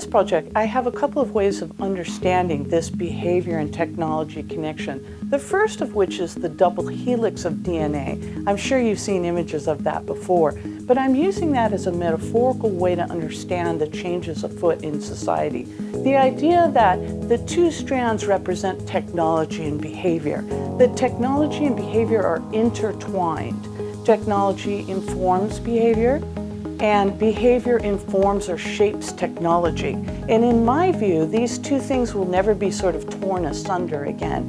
this project, I have a couple of ways of understanding this behavior and technology connection. The first of which is the double helix of DNA. I'm sure you've seen images of that before, but I'm using that as a metaphorical way to understand the changes afoot in society. The idea that the two strands represent technology and behavior, that technology and behavior are intertwined. Technology informs behavior, and behavior informs or shapes technology. And in my view, these two things will never be sort of torn asunder again.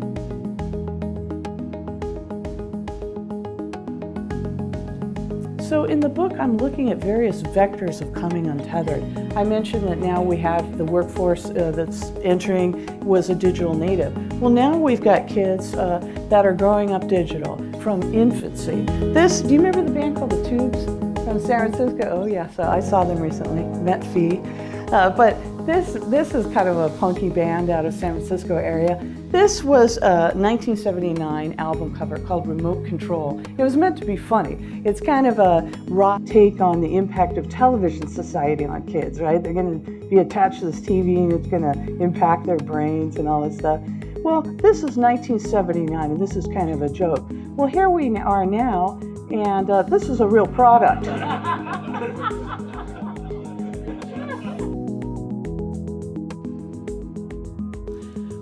So in the book, I'm looking at various vectors of coming untethered. I mentioned that now we have the workforce that's entering was a digital native. Well, now we've got kids that are growing up digital from infancy. Do you remember the band called The Tubes from San Francisco? Oh yeah, so I saw them recently, met Fee. But this is kind of a punky band out of San Francisco area. This was a 1979 album cover called Remote Control. It was meant to be funny. It's kind of a rock take on the impact of television society on kids, right? They're going to be attached to this TV and it's going to impact their brains and all this stuff. Well, this is 1979 and this is kind of a joke. Well, here we are now, and this is a real product.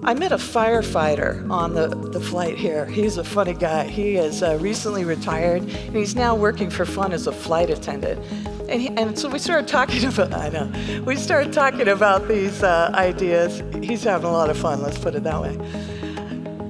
I met a firefighter on the flight here. He's a funny guy. He is recently retired, and he's now working for fun as a flight attendant. And so we started talking about these ideas. He's having a lot of fun, let's put it that way.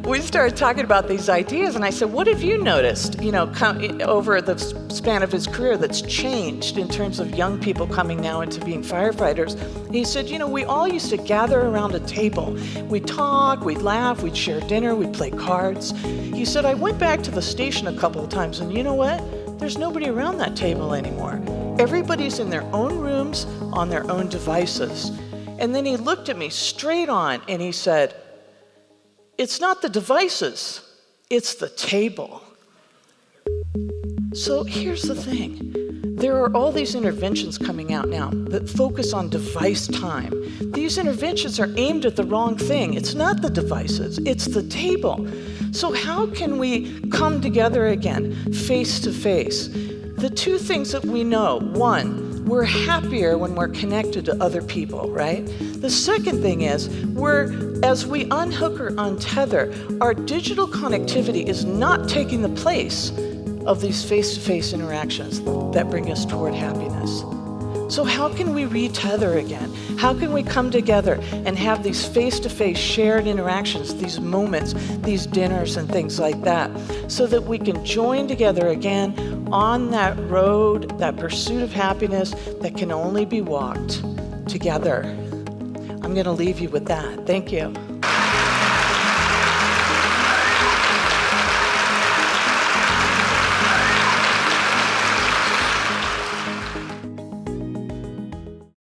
We started talking about these ideas, and I said, what have you noticed, over the span of his career that's changed in terms of young people coming now into being firefighters? He said, we all used to gather around a table. We'd talk, we'd laugh, we'd share dinner, we'd play cards. He said, I went back to the station a couple of times, and you know what? There's nobody around that table anymore. Everybody's in their own rooms, on their own devices. And then he looked at me straight on, and he said, it's not the devices, it's the table. So here's the thing. There are all these interventions coming out now that focus on device time. These interventions are aimed at the wrong thing. It's not the devices, it's the table. So how can we come together again, face to face? The two things that we know, one, we're happier when we're connected to other people, right? The second thing is, as we unhook or untether, our digital connectivity is not taking the place of these face-to-face interactions that bring us toward happiness. So how can we retether again? How can we come together and have these face-to-face shared interactions, these moments, these dinners and things like that, so that we can join together again on that road, that pursuit of happiness that can only be walked together? I'm going to leave you with that. Thank you.